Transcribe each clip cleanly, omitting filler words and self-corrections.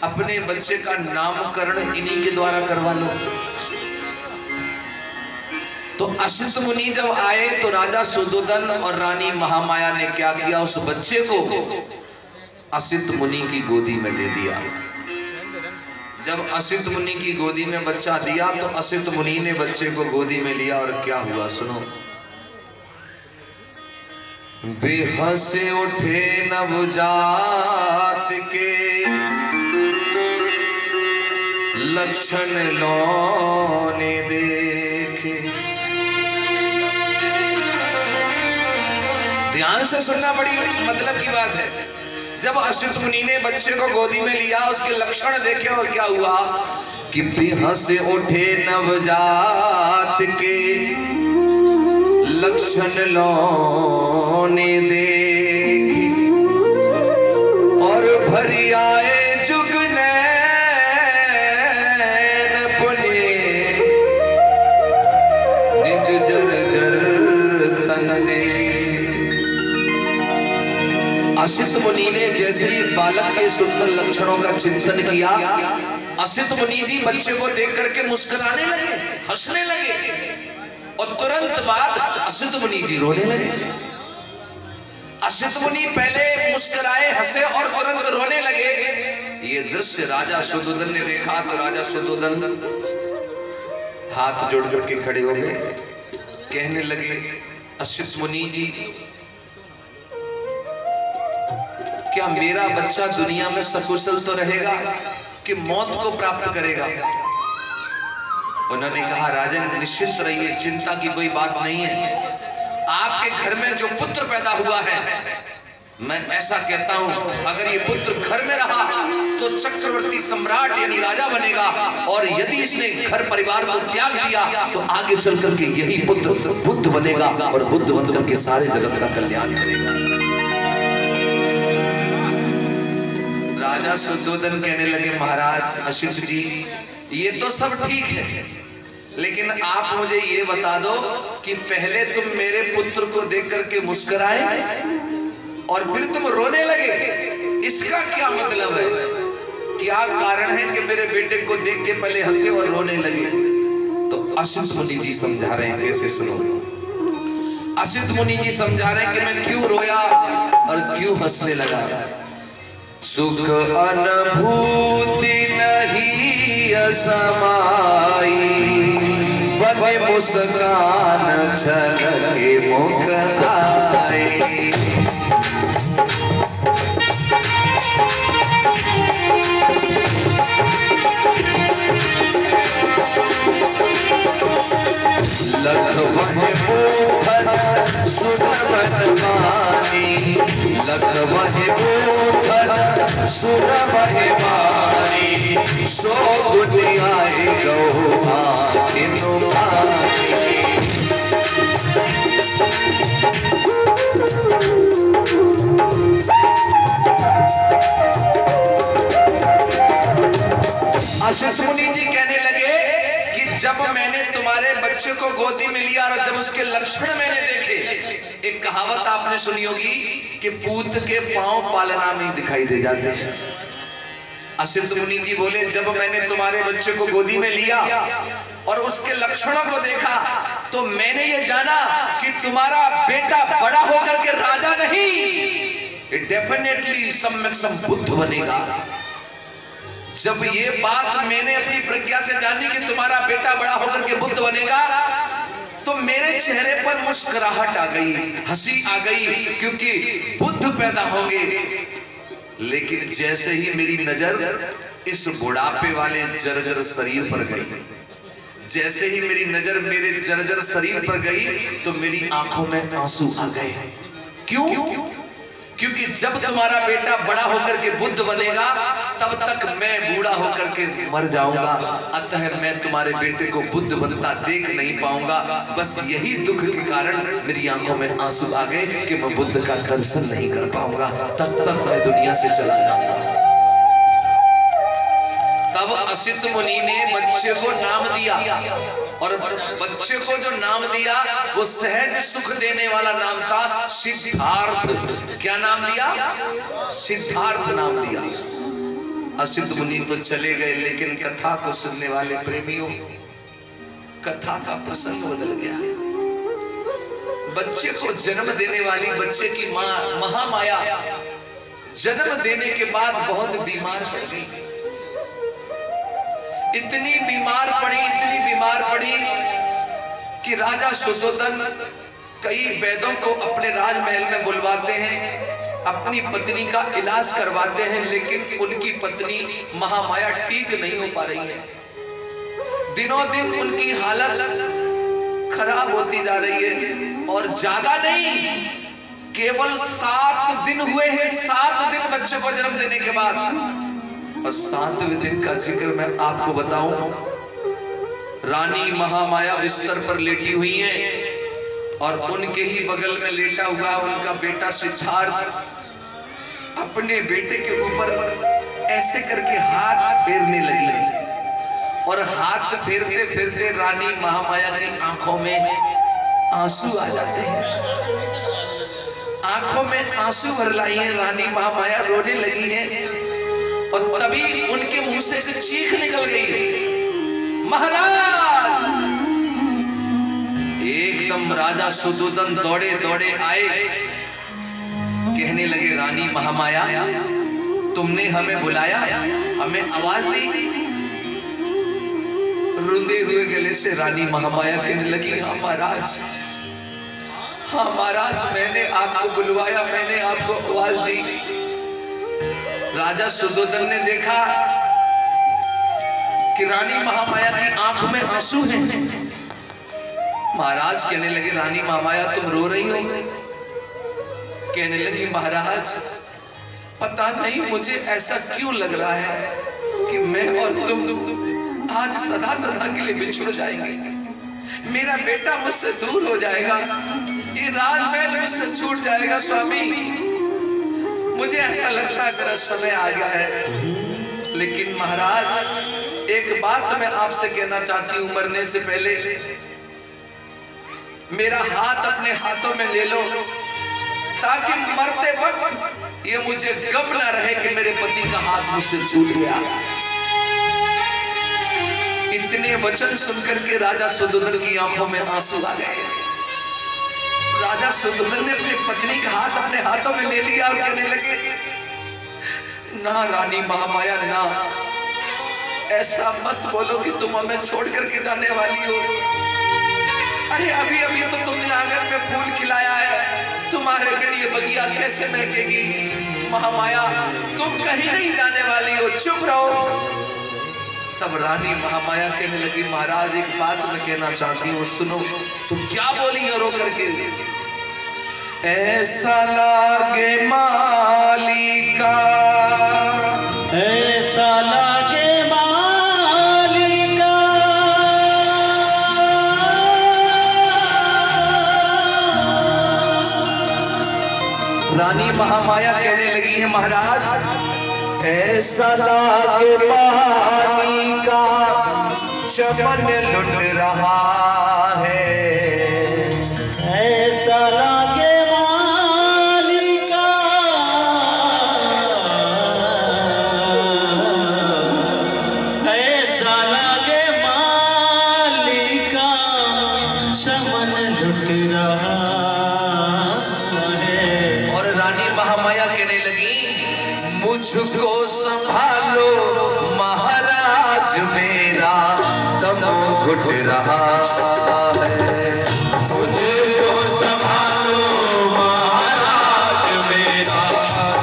अपने बच्चे का नामकरण इन्हीं के द्वारा करवा लो। तो असित मुनि जब आए तो राजा सुदोधन और रानी महामाया ने क्या किया, उस बच्चे को असित मुनि की गोदी में दे दिया। जब असित मुनि की गोदी में बच्चा दिया तो असित मुनि ने बच्चे को गोदी में लिया और क्या हुआ सुनो। बेहसे उठे नवजात के लक्षण लौने देखे। ध्यान से सुनना बड़ी मतलब की बात है। जब असित मुनि ने बच्चे को गोदी में लिया, उसके लक्षण देखे और क्या हुआ कि बेहसे उठे नवजात के लक्षण लौने देखे और भरी आए जुगनैन पुने निज जर्जर तन दे। असित मुनि ने जैसे ही बालक के सुंदर लक्षणों का चिंतन किया, असित मुनि जी बच्चे को देख करके मुस्कुराने लगे, हंसने लगे और तुरंत बाद असित मुनि जी रोने लगे। असित मुनि पहले मुस्कुराए, हंसे और तुरंत रोने लगे। ये दृश्य राजा सुदोधन ने देखा तो राजा सुदोधन हाथ जोड़ करके खड़े हो गए, कहने लगे असित मुनि जी, क्या मेरा बच्चा दुनिया में सकुशल तो रहेगा कि मौत को प्राप्त करेगा? उन्होंने कहा राजन निश्चिंत रहिए, चिंता की कोई बात नहीं है। आपके घर में जो पुत्र पैदा हुआ है, मैं ऐसा कहता हूं अगर ये पुत्र घर में रहा तो चक्रवर्ती सम्राट यानी राजा बनेगा, और यदि इसने घर परिवार को त्याग दिया तो आगे चल करके यही पुत्र बुद्ध बनेगा और बुद्ध बनकर के सारे जगत का कल्याण करेगा। राजा सुदोधन कहने लगे महाराज असित जी, ये तो सब ठीक है, लेकिन आप मुझे ये बता दो कि पहले तुम मेरे पुत्र को देख करके मुस्कुराए और फिर तुम रोने लगे, इसका क्या मतलब है? क्या कारण है कि मेरे बेटे को देख के पहले हंसे और रोने लगे? तो असित मुनि जी समझा रहे हैं, कैसे सुनो। असित मुनि जी समझा रहे हैं कि मैं क्यों रोया और क्यों हंसने लगा। सुख अनुभूति नहीं असमाई, बने मुस्कान छलके मुख आए। लख बहे मोहन सुन मनमानी, लख बहे मोहन सुन महिमानी, सो गुण आए गौ आखिन असित मुनि जी कहने लगे कि जब मैंने तुम्हारे बच्चे को गोदी में लिया और जब उसके लक्षण मैंने देखे, एक कहावत आपने सुनी होगी कि पूत के पांव पालना में दिखाई दे जाते हैं। असित मुनि जी बोले जब मैंने तुम्हारे बच्चे को गोदी में लिया और उसके लक्षणों को देखा तो मैंने ये जाना कि तुम्हारा बेटा बड़ा होकर के राजा नहीं, डेफिनेटली सम्यक संबुद्ध बनेगा। जब ये बात मैंने अपनी प्रज्ञा से जानी कि तुम्हारा बेटा बड़ा होकर के बुद्ध बनेगा, तो मेरे चेहरे पर मुस्कुराहट आ गई, हंसी आ गई, क्योंकि बुद्ध पैदा होंगे। लेकिन जैसे ही मेरी नजर इस बुढ़ापे वाले जर्जर शरीर पर गई, जैसे ही मेरी नजर मेरे जर्जर शरीर पर गई तो मेरी आंखों में आंसू आ गए। क्यों? क्योंकि जब तुम्हारा बेटा बड़ा होकर के बुद्ध बनेगा तब तक मैं बूढ़ा होकर के मर जाऊंगा, अतः मैं तुम्हारे बेटे को बुद्ध बनता देख नहीं पाऊंगा। बस यही दुख के कारण मेरी आंखों में आंसू आ गए कि मैं बुद्ध का दर्शन नहीं कर पाऊंगा, तब तक मैं दुनिया से चला जाऊंगा। तब असित मुनि ने बच्चे को नाम दिया, और बच्चे को जो नाम दिया वो सहज सुख देने वाला नाम था सिद्धार्थ। क्या नाम दिया? सिद्धार्थ नाम दिया। असित मुनि तो चले गए, लेकिन कथा को सुनने वाले प्रेमियों, कथा का प्रसंग बदल गया। बच्चे को जन्म देने वाली बच्चे की मां महामाया जन्म देने के बाद बहुत बीमार पड़ गई। इतनी बीमार पड़ी कि राजा सुशोधन कई वैद्यों को अपने राजमहल में बुलवाते हैं, अपनी पत्नी का इलाज करवाते हैं, लेकिन उनकी पत्नी महामाया ठीक नहीं हो पा रही है। दिनों दिन उनकी हालत खराब होती जा रही है, और ज्यादा नहीं, केवल 7 दिन हुए हैं, 7 दिन बच्चे को जन्म देने के बाद। और 7वें दिन का जिक्र मैं आपको बताऊं, रानी महामाया बिस्तर पर लेटी हुई है, और उनके ही बगल में लेटा हुआ उनका बेटा सिद्धार्थ अपने बेटे के ऊपर ऐसे करके हाथ फेरने लगी है। और हाथ फेरते फेरते रानी महामाया की आंखों में आंसू आ जाते हैं, आंखों में आंसू भर लाई है। रानी महामाया रोने लगी है, और तभी उनके मुंह से एक चीख निकल गई, महाराज! एकदम राजा सुशोधन दौड़े दौड़े आए, कहने लगे, रानी महामाया, तुमने हमें बुलाया, हमें आवाज दी। रुंधे हुए गले से रानी महामाया कहने लगी, हाँ महाराज, हाँ महाराज, मैंने आपको बुलवाया, मैंने आपको आवाज दी। राजा सुशोधन ने देखा कि रानी महामाया की आंख में आंसू हैं। महाराज कहने लगे, रानी महामाया तुम रो रही हो? कहने लगी, महाराज पता नहीं मुझे ऐसा क्यों लग रहा है कि मैं और तुम आज सदा सदा के लिए बिछुड़ जाएंगे। मेरा बेटा मुझसे दूर हो जाएगा, ये राजमहल मुझसे छूट जाएगा। स्वामी, मुझे ऐसा लगता है मेरा समय आ गया है। लेकिन महाराज, एक बात मैं आपसे कहना चाहती हूँ, मरने से पहले मेरा हाथ अपने हाथों में ले लो, ताकि मरते वक्त ये मुझे गम ना रहे कि मेरे पति का हाथ मुझसे छूट गया। इतने वचन सुनकर के राजा सुशोधन की आंखों में आंसू आ गए। राजा सुशोधन ने अपनी पत्नी का हाथ अपने हाथों में ले लिया और कहने लगे, ना रानी महामाया, ना, ऐसा मत बोलो कि तुम हमें छोड़ करके जाने वाली हो। अरे अभी अभी तो तुमने आंगन में फूल खिलाया है, तुम्हारे बिन ये बगिया कैसे महकेगी? महामाया, तुम कहीं नहीं जाने वाली हो, चुप रहो। तब रानी महामाया कहने लगी, महाराज एक बात मैं कहना चाहती हूँ, सुनो। तुम क्या बोली रो करके? ऐसा लागे मालिका, ऐसा लागे मालिका, रानी महामाया कहने लगी है, महाराज ऐसा लागे पानी का चमन लुट रहा है, ऐसा लागे मालिका, ऐसा लागे मालिका, चमन लुट रहा है। और रानी महामाया कहने लगी, मुझको संभालो महाराज, मेरा दम घुट रहा है। मुझको संभालो महाराज, मेरा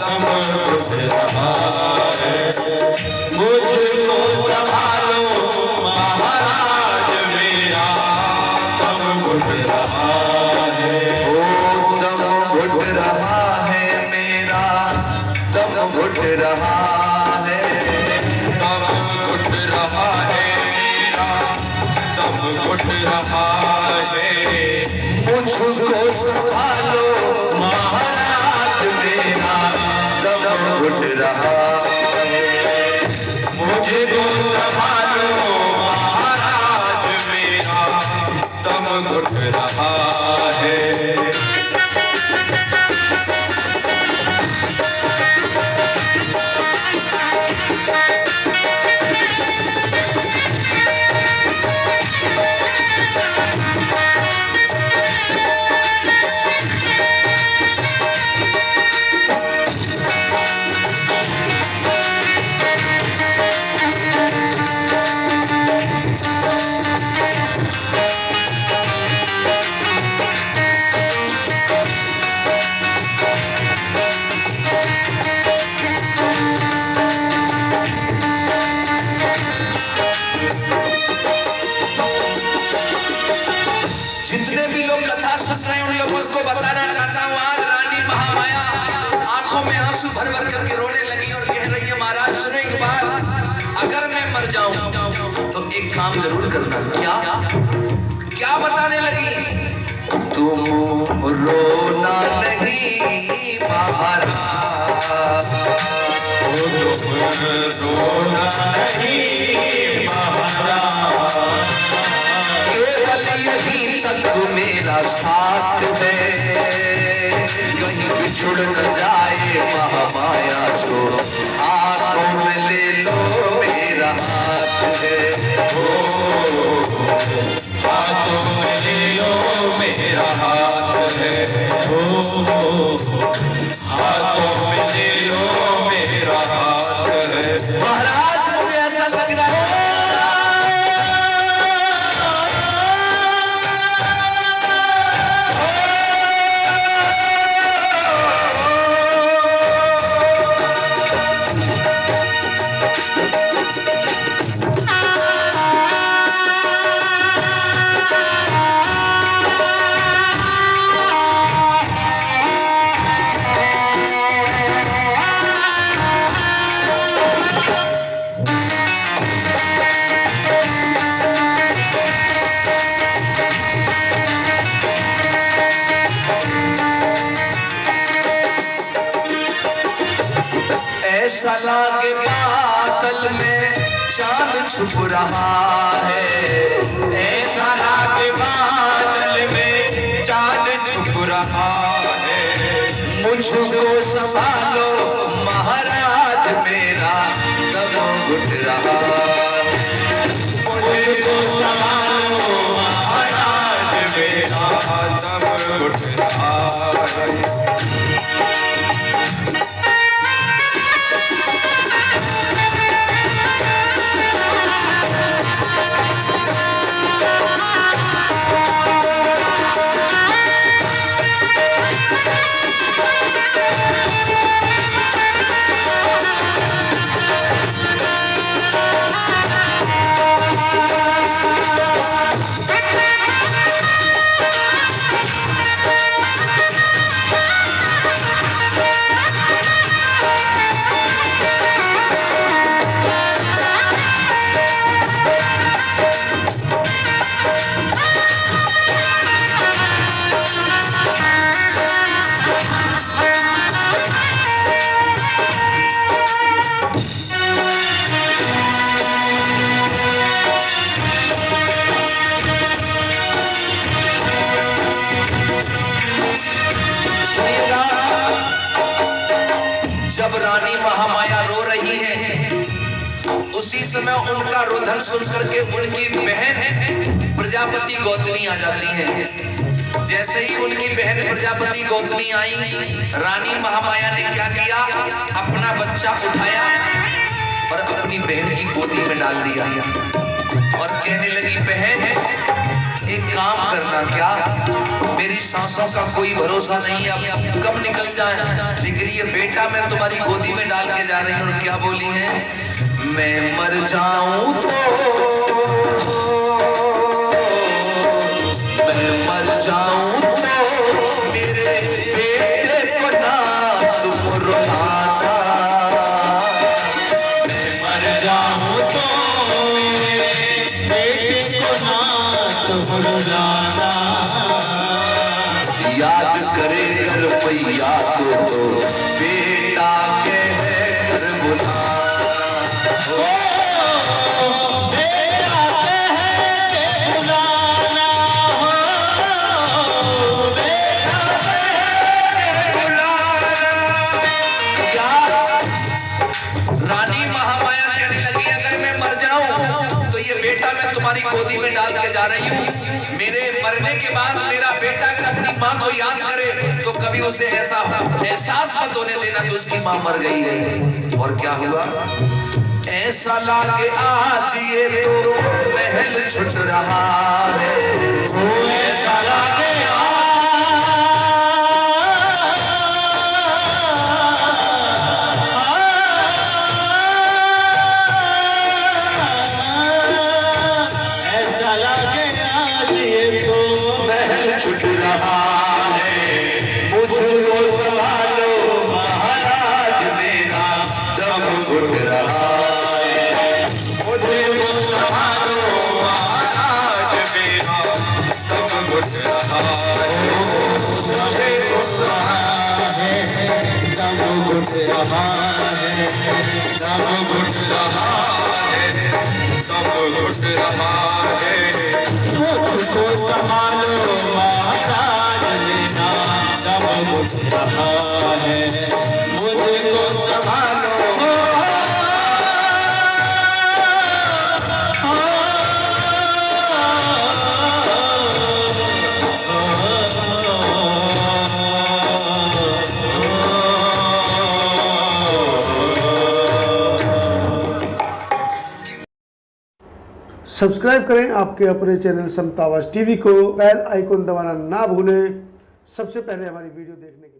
दम घुट रहा है। मुझको संभालो महाराज, मेरा दम घुट रहा है। ओ दम घुट रहा है मेरा, दम घुट रहा है, दम घुट रहा है मेरा, दम घुट रहा है। मुझको संभालो महाराज, मेरा दम घुट रहा है। मुझको संभालो महाराज, मेरा दम घुट रहा है। बाद अगर मैं मर जाऊं तो एक काम जरूर करना। क्या बताने लगी? तुम रोना नहीं महाराज, रोना नहीं महाराज, केवल यही तक मेरा साथ है, कहीं बिछुड़ न जाए महामाया सो हाथों में ले लो मेरा हाथ है। हाथों में ले लो मेरा हाथ है, हाथों में ले लो मेरा हाथ है। महाराज मुझे ऐसा लग रहा है ऐसा लागे बादल में चांद छुप रहा है, ऐसा लागे बादल में चांद छुप रहा है। मुझको संभालो महाराज मेरा दम घुट रहा है। मुझको संभालो महाराज मेरा दम घुट रहा है। जब रानी महामाया रो रही है, उसी समय उनका रोदन सुनकर के उनकी बहन प्रजापति गौतमी आ जाती है। जैसे ही उनकी बहन प्रजापति गौतमी आई, रानी महामाया ने क्या किया? अपना बच्चा उठाया और अपनी बहन की गोदी में डाल दिया और कहने लगी, बहन एक काम करना, क्या मेरी सांसों का कोई भरोसा नहीं है, अब कब निकल जाए, लेकिन ये बेटा मैं तुम्हारी गोदी में डाल के जा रही हूँ। और क्या बोली है? मैं मर जाऊं तो, मैं मर जाऊं तो मेरे बेटे को ना तुम रुलाना, मैं मर जाऊं तो बेटे को ना तुम रुलाना। याद करे कर मैया तो बेटा के घर बुलाना। बेटा के बुलाना हो, बेटा के बुलाना। रानी महामाया कहने लगी, अगर मैं मर जाऊं तो ये बेटा मैं तुम्हारी गोदी में डाल के जा रही हूँ, मेरे मरने के बाद मेरा बेटा अगर अपनी माँ को याद करे तो कभी उसे ऐसा एहसास मत होने देना कि उसकी माँ मर गई है। और क्या हुआ? ऐसा लागे आज ये तो महल छुट रहा है, ऐसा लागे छुट रहा है। मुझको संभालो महाराज मेरा दम घुट रहा मुझे घुट रहा है, दम घुट रहा है, दम घुट रहा है, दम घुट रहा है। मुझको संभालो महाराज लेना, दम घुट रहा है, मुझको संभालो। सब्सक्राइब करें आपके अपने चैनल समता आवाज़ टीवी को, बेल आइकन दबाना ना भूलें सबसे पहले हमारी वीडियो देखने के लिए।